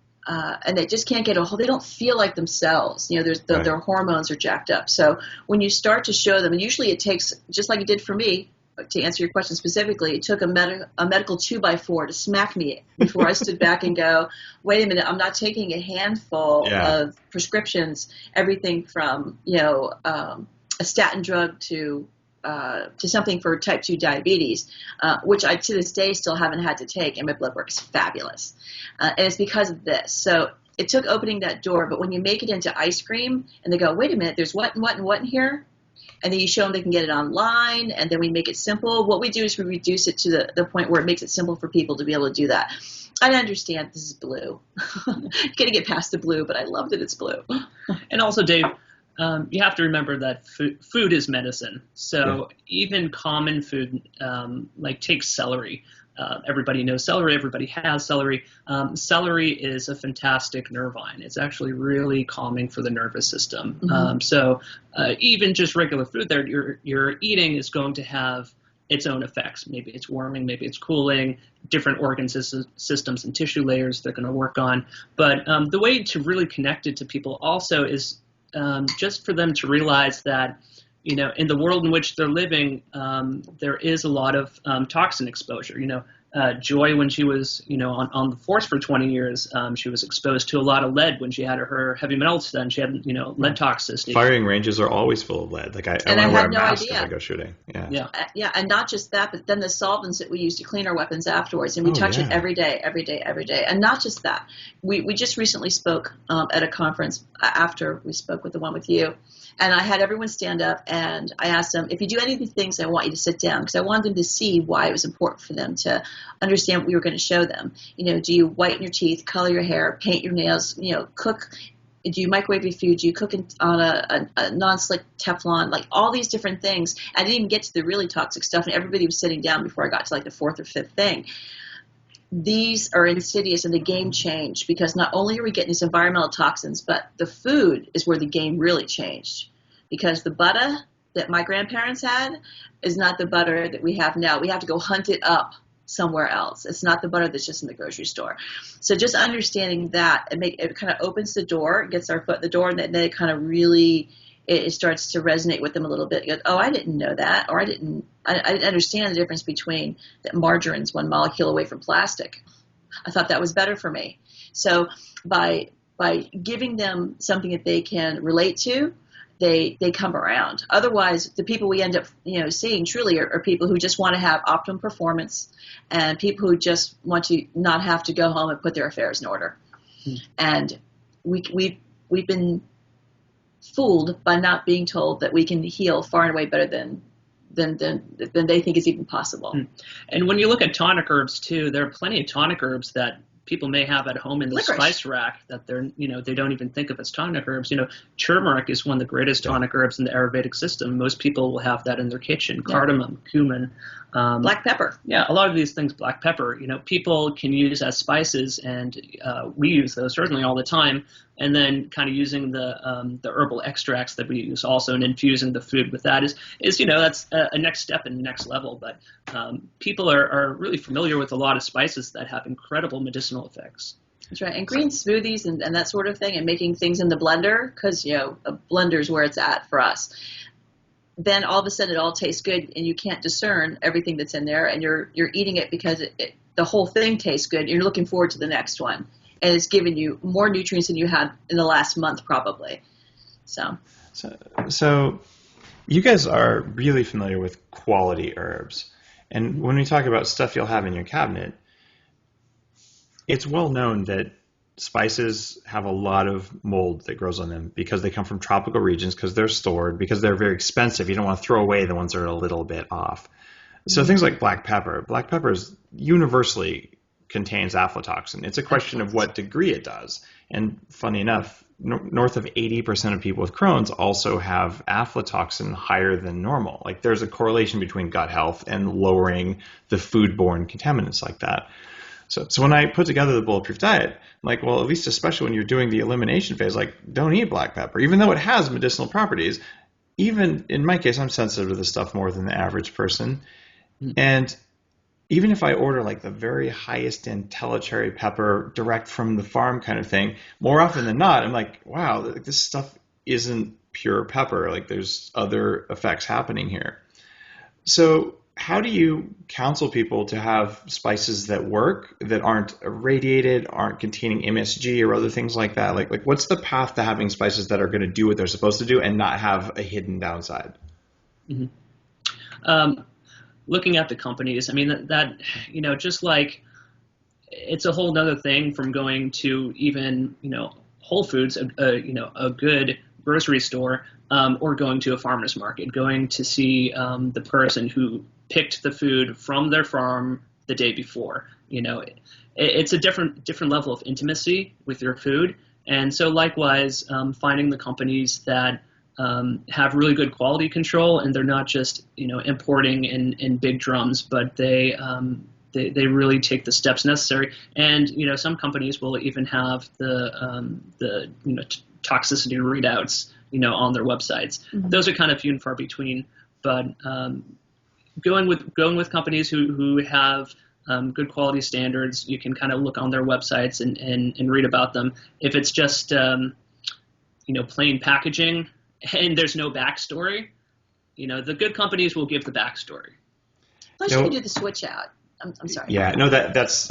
S3: they just can't get a hold. They don't feel like themselves. Their hormones are jacked up. So when you start to show them, and usually it takes, just like it did for me, to answer your question specifically, it took a medical 2x4 to smack me before I stood back and go, wait a minute, I'm not taking a handful of prescriptions, everything from a statin drug to something for type 2 diabetes, which I to this day still haven't had to take, and my blood work is fabulous. And it's because of this. So it took opening that door, but when you make it into ice cream and they go, wait a minute, there's what and what and what in here? And then you show them they can get it online, and then we make it simple. What we do is we reduce it to the point where it makes it simple for people to be able to do that. I understand this is blue. Got to get past the blue, but I love that it's blue.
S2: And also, Dave, you have to remember that food is medicine. So even common food, like take celery. Everybody knows celery. Everybody has celery. Celery is a fantastic nervine. It's actually really calming for the nervous system.
S3: Mm-hmm.
S2: So even just regular food that you're eating is going to have its own effects. Maybe it's warming, maybe it's cooling, different organ systems and tissue layers they're going to work on. But the way to really connect it to people also is just for them to realize that, in the world in which they're living, there is a lot of toxin exposure. Joy, when she was, on the force for 20 years, she was exposed to a lot of lead when she had her heavy metals done. She had, lead toxicity.
S1: Firing ranges are always full of lead. Like I want to wear a mask if I go shooting.
S3: Yeah, and not just that, but then the solvents that we use to clean our weapons afterwards, and we touch it every day. And not just that. We just recently spoke at a conference after we spoke with the one with you. And I had everyone stand up, and I asked them, if you do any of these things, I want you to sit down, because I wanted them to see why it was important for them to understand what we were going to show them. Do you whiten your teeth, color your hair, paint your nails, cook? Do you microwave your food? Do you cook on a non-slick Teflon? Like all these different things. I didn't even get to the really toxic stuff, and everybody was sitting down before I got to like the fourth or fifth thing. These are insidious, and the game changed, because not only are we getting these environmental toxins, but the food is where the game really changed, because the butter that my grandparents had is not the butter that we have now. We have to go hunt it up somewhere else. It's not the butter that's just in the grocery store. So just understanding that, it kind of opens the door, gets our foot in the door, and then it kind of really it starts to resonate with them a little bit. You go, oh, I didn't know that, or I didn't understand the difference between that margarine's one molecule away from plastic. I thought that was better for me. So by giving them something that they can relate to, they come around. Otherwise, the people we end up seeing truly are people who just want to have optimum performance, and people who just want to not have to go home and put their affairs in order. And we've been fooled by not being told that we can heal far and away better than they think is even possible.
S2: And when you look at tonic herbs too, there are plenty of tonic herbs that people may have at home in the
S3: Licorice.
S2: spice rack that they don't even think of as tonic herbs. Turmeric is one of the greatest tonic herbs in the Ayurvedic system. Most people will have that in their kitchen. Cardamom, cumin.
S3: Black pepper.
S2: Yeah, a lot of these things, black pepper, people can use as spices, and we use those certainly all the time. And then kind of using the herbal extracts that we use also, and infusing the food with that is that's a next step and next level. But people are really familiar with a lot of spices that have incredible medicinal effects.
S3: That's right. And green smoothies and that sort of thing, and making things in the blender, because a blender is where it's at for us. Then all of a sudden it all tastes good, and you can't discern everything that's in there, and you're eating it because the whole thing tastes good, and you're looking forward to the next one, and it's giving you more nutrients than you had in the last month probably.
S1: So you guys are really familiar with quality herbs, and when we talk about stuff you'll have in your cabinet, it's well known that spices have a lot of mold that grows on them because they come from tropical regions, because they're stored, because they're very expensive. You don't want to throw away the ones that are a little bit off. So things like black pepper universally contains aflatoxin. It's a question of what degree it does. And funny enough, north of 80% of people with Crohn's also have aflatoxin higher than normal. Like there's a correlation between gut health and lowering the foodborne contaminants like that. So when I put together the Bulletproof diet, I'm like, well, at least especially when you're doing the elimination phase, like don't eat black pepper, even though it has medicinal properties. Even in my case, I'm sensitive to this stuff more than the average person. And even if I order like the very highest end cherry pepper direct from the farm kind of thing, more often than not, I'm like, wow, this stuff isn't pure pepper. Like there's other effects happening here. So how do you counsel people to have spices that work, that aren't irradiated, aren't containing MSG or other things like that? Like what's the path to having spices that are going to do what they're supposed to do and not have a hidden downside?
S2: Looking at the companies, I mean, that just like it's a whole nother thing from going to even, Whole Foods, a good grocery store, or going to a farmer's market, going to see the person who picked the food from their farm the day before. It's a different level of intimacy with your food. And so likewise, finding the companies that have really good quality control, and they're not just importing in big drums, but they really take the steps necessary. And some companies will even have the toxicity readouts on their websites. Those are kind of few and far between, but going with companies who have good quality standards, you can kind of look on their websites and read about them. If it's just plain packaging and there's no backstory, the good companies will give the backstory.
S3: Plus, you can do the switch out. I'm sorry.
S1: Yeah, no, that's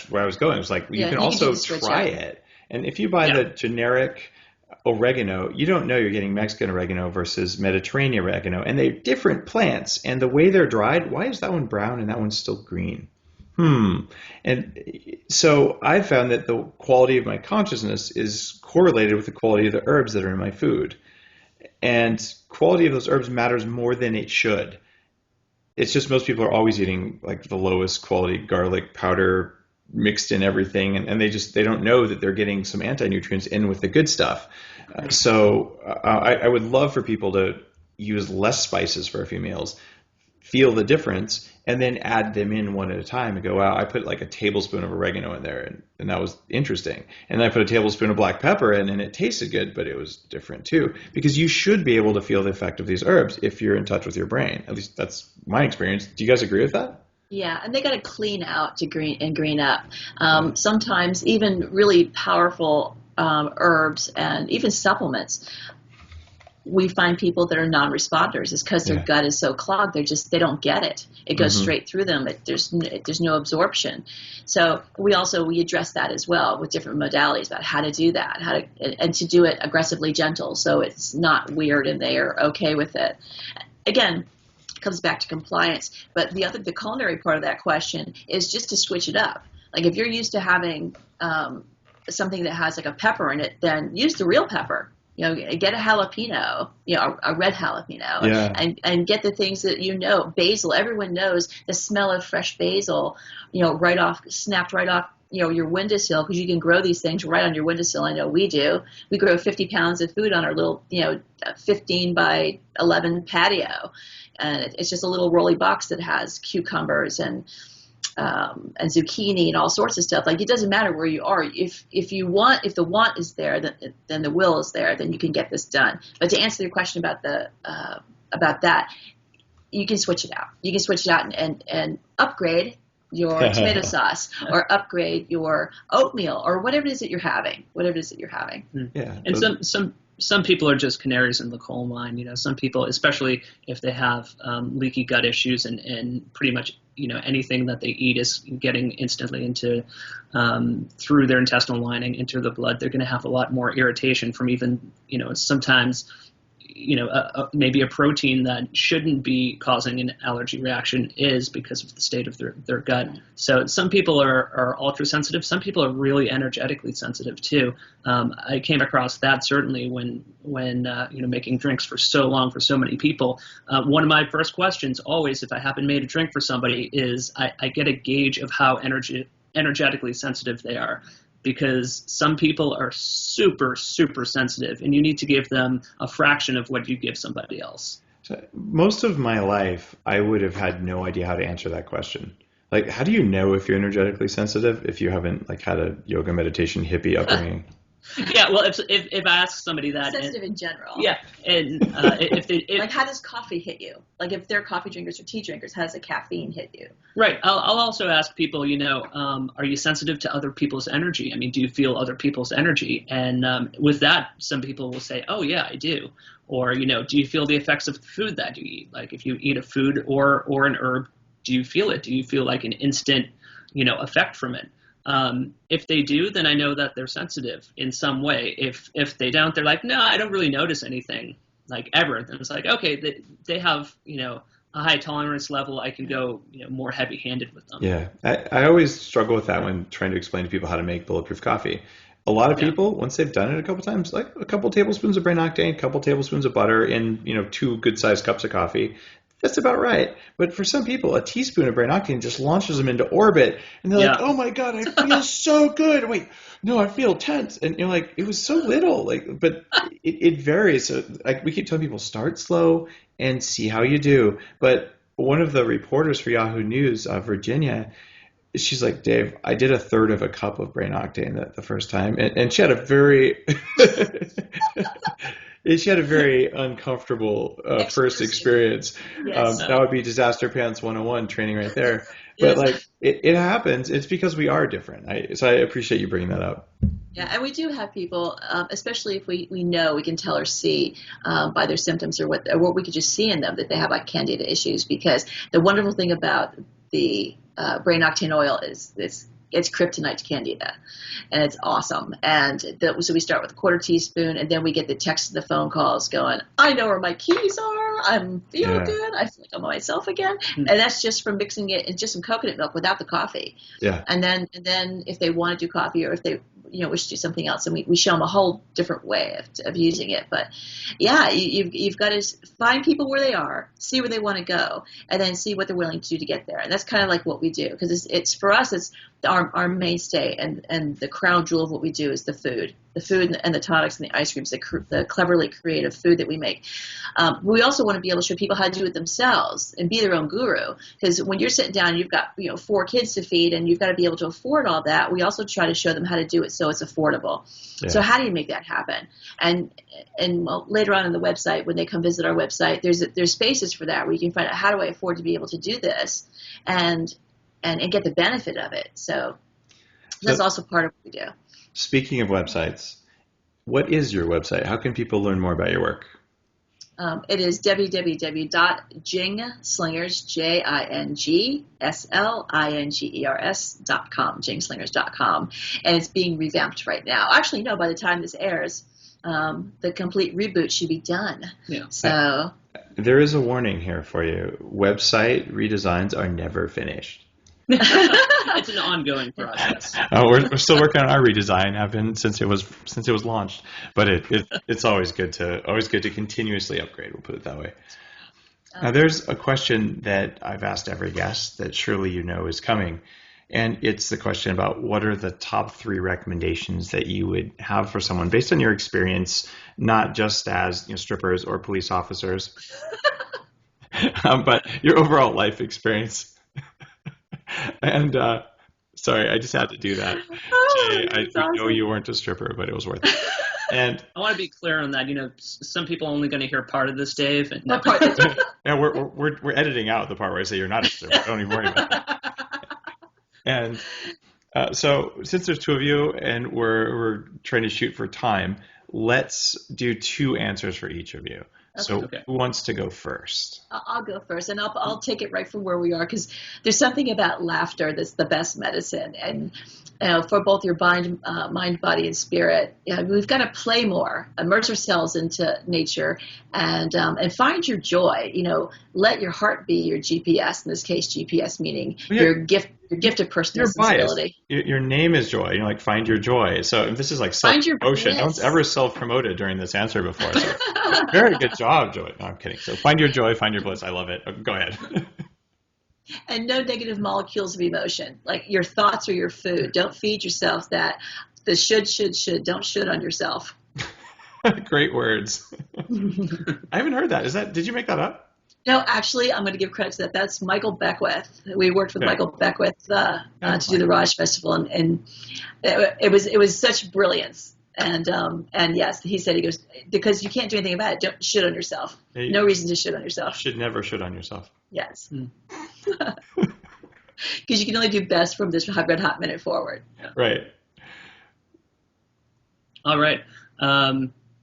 S1: where I was going. It was like you can also try it, and if you buy the generic oregano, you don't know you're getting Mexican oregano versus Mediterranean oregano, and they're different plants. And the way they're dried, why is that one brown and that one's still green? And so I found that the quality of my consciousness is correlated with the quality of the herbs that are in my food. And quality of those herbs matters more than it should. It's just most people are always eating like the lowest quality garlic powder mixed in everything, and they don't know that they're getting some anti-nutrients in with the good stuff. So I would love for people to use less spices for a few meals, feel the difference, and then add them in one at a time and go, wow, I put like a tablespoon of oregano in there, and that was interesting. And then I put a tablespoon of black pepper in, and it tasted good, but it was different too. Because you should be able to feel the effect of these herbs if you're in touch with your brain. At least that's my experience. Do you guys agree with that?
S3: Yeah, and they got to clean out to green up. Sometimes even really powerful herbs and even supplements, we find people that are non-responders is because their gut is so clogged. They don't get it. It goes straight through them. There's no absorption. So we address that as well with different modalities about how to do that, and to do it aggressively gentle, so it's not weird and they are okay with it. Again, it comes back to compliance. But the culinary part of that question is just to switch it up. Like if you're used to having something that has like a pepper in it, then use the real pepper. Get a jalapeno, a red jalapeno, and get the things that basil. Everyone knows the smell of fresh basil, snapped right off your windowsill, because you can grow these things right on your windowsill. I know we do. We grow 50 pounds of food on our little 15 by 11 patio, and it's just a little rolly box that has cucumbers and zucchini and all sorts of stuff. Like, it doesn't matter where you are. If the want is there, then the will is there. Then you can get this done. But to answer your question about that, you can switch it out. You can switch it out and upgrade your tomato sauce, or upgrade your oatmeal, or whatever it is that you're having.
S1: Yeah.
S2: And some people are just canaries in the coal mine. Some people, especially if they have leaky gut issues, and pretty much anything that they eat is getting instantly into through their intestinal lining into the blood. They're going to have a lot more irritation from even sometimes maybe a protein that shouldn't be causing an allergy reaction is because of the state of their gut. So some people are ultra sensitive. Some people are really energetically sensitive too. I came across that certainly when making drinks for so long for so many people. One of my first questions always, if I happen to make a drink for somebody, is I get a gauge of how energetically sensitive they are. Because some people are super, super sensitive, and you need to give them a fraction of what you give somebody else.
S1: So most of my life, I would have had no idea how to answer that question. Like, how do you know if you're energetically sensitive if you haven't had a yoga meditation hippie upbringing?
S2: Yeah, well, if I ask somebody that,
S3: sensitive in general.
S2: Yeah, and if
S3: how does coffee hit you? Like, if they're coffee drinkers or tea drinkers, how does the caffeine hit you?
S2: Right. I'll also ask people, are you sensitive to other people's energy? I mean, do you feel other people's energy? And with that, some people will say, oh yeah, I do. Or do you feel the effects of the food that you eat? Like, if you eat a food or an herb, do you feel it? Do you feel like an instant effect from it? If they do, then I know that they're sensitive in some way. If they don't, they're like, no, I don't really notice anything, like, ever. Then it's like, okay, they have, a high tolerance level. I can go, more heavy handed with them.
S1: Yeah. I always struggle with that when trying to explain to people how to make bulletproof coffee. A lot of people, once they've done it a couple times, like a couple tablespoons of brain octane, a couple tablespoons of butter in, 2 good sized cups of coffee, that's about right. But for some people, a teaspoon of brain octane just launches them into orbit, and they're like, "Oh my god, I feel so good." Wait, no, I feel tense, and you're like, "It was so little." But it varies. So, we keep telling people, start slow and see how you do. But one of the reporters for Yahoo News, Virginia, she's like, "Dave, I did a third of a cup of brain octane the first time," and she had a very she had a very uncomfortable first experience.
S3: Yes.
S1: That would be Disaster Pants 101 training right there. But it happens. It's because we are different. So I appreciate you bringing that up.
S3: Yeah, and we do have people, especially if we know, we can tell or see by their symptoms or what we could just see in them that they have candida issues. Because the wonderful thing about the brain octane oil is it's kryptonite to candida, and it's awesome. And so we start with a quarter teaspoon, and then we get the texts and the phone calls going, I know where my keys are. I'm feeling good. I feel like I'm myself again. And that's just from mixing it in just some coconut milk without the coffee.
S1: Yeah.
S3: And then if they want to do coffee, or if they wish to do something else, and we show them a whole different way of using it. But yeah, you've got to find people where they are, see where they want to go, and then see what they're willing to do to get there. And that's kind of like what we do, because it's for us, it's our mainstay and the crown jewel of what we do is the food and the tonics and the ice creams, the cleverly creative food that we make. We also want to be able to show people how to do it themselves and be their own guru, because when you're sitting down, you've got 4 kids to feed, and you've got to be able to afford all that. We also try to show them how to do it so it's affordable. Yeah. So how do you make that happen? And later on in the website, when they come visit our website, there's spaces for that where you can find out, how do I afford to be able to do this and get the benefit of it. So that's also part of what we do.
S1: Speaking of websites, what is your website? How can people learn more about your work?
S3: It is www.JingSlingers, JingSlingers.com, JingSlingers.com. And it's being revamped right now. Actually, no, by the time this airs, the complete reboot should be done.
S2: Yeah.
S3: So
S1: there is a warning here for you. Website redesigns are never finished.
S2: It's an ongoing process.
S1: We're still working on our redesign. Have been since it was launched, but it's always good to continuously upgrade. We'll put it that way. Now, there's a question that I've asked every guest that surely is coming. And it's the question about what are the top 3 recommendations that you would have for someone based on your experience, not just as strippers or police officers, but your overall life experience. And sorry, I just had to do that. Jay, we know you weren't a stripper, but it was worth it. And
S2: I want to be clear on that. Some people are only going to hear part of this, Dave. And
S1: yeah, we're editing out the part where I say you're not a stripper. Don't even worry about that. And so since there's 2 of you and we're trying to shoot for time, let's do 2 answers for each of you. Okay. So who wants to go first?
S3: I'll go first, and I'll take it right from where we are, because there's something about laughter that's the best medicine, and for both your mind, body, and spirit. We've got to play more, immerse ourselves into nature, and find your joy. Let your heart be your GPS. In this case, GPS meaning your gifted personal sensibility.
S1: Your name is Joy. Find your joy. So this is like self-promotion. No one's ever self-promoted during this answer before. So very good job, Joy. No, I'm kidding. So find your joy, find your bliss. I love it. Go ahead.
S3: And no negative molecules of emotion. Like your thoughts are your food. Don't feed yourself that. The should. Don't should on yourself.
S1: Great words. I haven't heard that. Did you make that up?
S3: No, actually, I'm going to give credit to that. That's Michael Beckwith. We worked with Michael Beckwith to do the Raj Festival, and it was such brilliance. And yes, he said, he goes, because you can't do anything about it. Don't shit on yourself. No reason to shit on yourself.
S1: Should never shit on yourself.
S3: Yes. Because you can only do best from this red hot minute forward.
S1: Right.
S2: All right.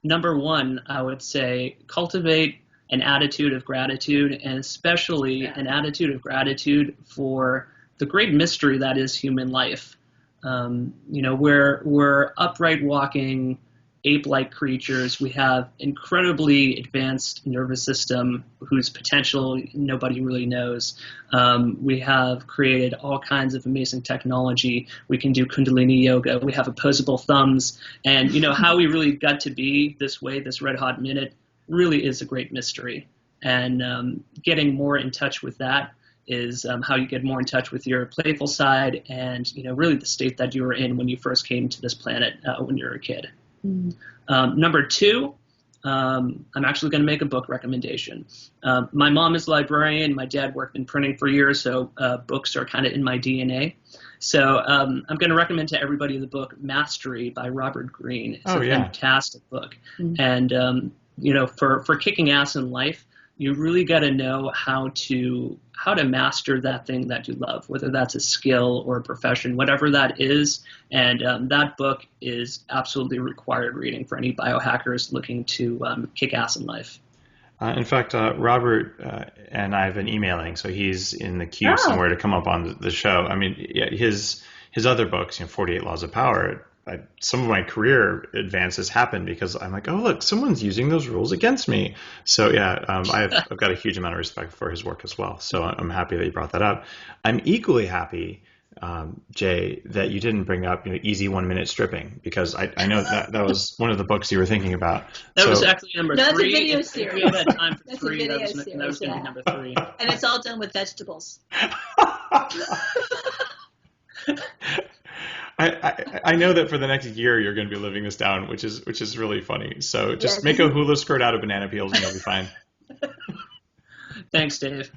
S2: Number 1, I would say cultivate an attitude of gratitude, and especially an attitude of gratitude for the great mystery that is human life. We're upright walking, ape-like creatures. We have incredibly advanced nervous system whose potential nobody really knows. We have created all kinds of amazing technology. We can do Kundalini yoga. We have opposable thumbs. And how we really got to be this way, this red hot minute, really is a great mystery. And getting more in touch with that is how you get more in touch with your playful side and, really the state that you were in when you first came to this planet when you were a kid. Number 2, I'm actually going to make a book recommendation. My mom is a librarian. My dad worked in printing for years, so books are kind of in my DNA. So I'm going to recommend to everybody the book Mastery by Robert Greene. It's a fantastic book. And, for kicking ass in life, you really got to know how to master that thing that you love, whether that's a skill or a profession, whatever that is. And that book is absolutely required reading for any biohackers looking to kick ass in life.
S1: In fact, Robert and I have been emailing, so he's in the queue somewhere to come up on the show. I mean, his other books, 48 Laws of Power. Some of my career advances happened because I'm like, oh, look, someone's using those rules against me. So I've got a huge amount of respect for his work as well. So I'm happy that you brought that up. I'm equally happy, Jay, that you didn't bring up easy 1 minute stripping, because I know that was one of the books you were thinking about.
S2: That was actually number 3.
S3: That's a video series.
S2: We had time for
S3: That's
S2: 3.
S3: A video
S2: that was
S3: series,
S2: going to be number 3.
S3: And it's all done with vegetables.
S1: I know that for the next year you're going to be living this down, which is really funny. So just make a hula skirt out of banana peels and you'll be fine.
S2: Thanks, Dave.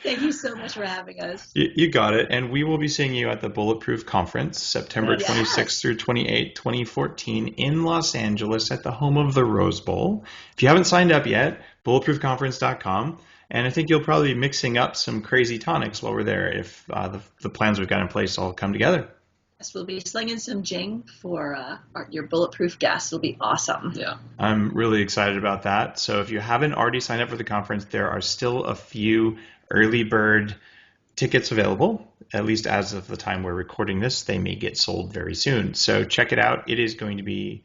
S3: Thank you so much for having us.
S1: You got it. And we will be seeing you at the Bulletproof Conference, September 26th through 28th, 2014 in Los Angeles at the home of the Rose Bowl. If you haven't signed up yet, bulletproofconference.com. And I think you'll probably be mixing up some crazy tonics while we're there if the plans we've got in place all come together.
S3: Yes, we'll be slinging some Jing for your bulletproof guests. It'll be awesome.
S2: Yeah,
S1: I'm really excited about that. So if you haven't already signed up for the conference, there are still a few early bird tickets available, at least as of the time we're recording this. They may get sold very soon. So check it out. It is going to be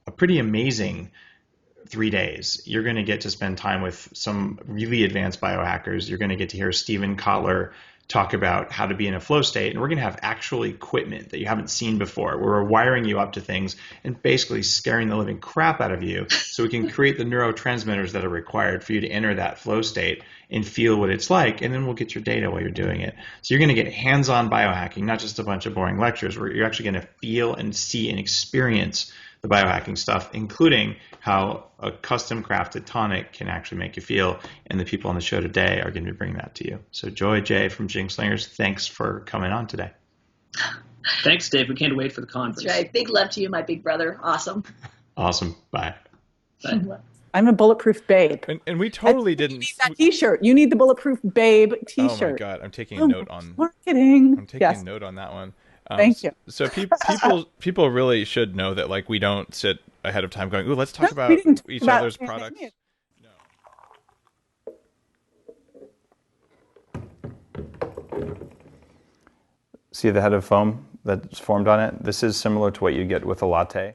S1: a pretty amazing 3 days. You're going to get to spend time with some really advanced biohackers. You're going to get to hear Stephen Kotler talk about how to be in a flow state, and we're going to have actual equipment that you haven't seen before. We're wiring you up to things and basically scaring the living crap out of you so we can create the neurotransmitters that are required for you to enter that flow state and feel what it's like, and then we'll get your data while you're doing it. So you're going to get hands-on biohacking, not just a bunch of boring lectures, where you're actually going to feel and see and experience the biohacking stuff, including how a custom crafted tonic can actually make you feel. And the people on the show today are going to be bringing that to you. So Joy J from JingSlingers, thanks for coming on today.
S2: Thanks, Dave. We can't wait for the conference.
S3: That's right. Big love to you, my big brother. Awesome.
S1: Awesome. Bye.
S2: Bye.
S4: I'm a Bulletproof Babe.
S5: And we totally didn't.
S4: You need that T-shirt. You need the Bulletproof Babe T-shirt.
S5: Oh my God, I'm taking a note on
S4: marketing.
S5: I'm taking a note on that one.
S4: Thank you.
S5: So people really should know that, like, we don't sit ahead of time going, "Ooh, let's talk about each other's products." No. See the head of foam that's formed on it? This is similar to what you get with a latte.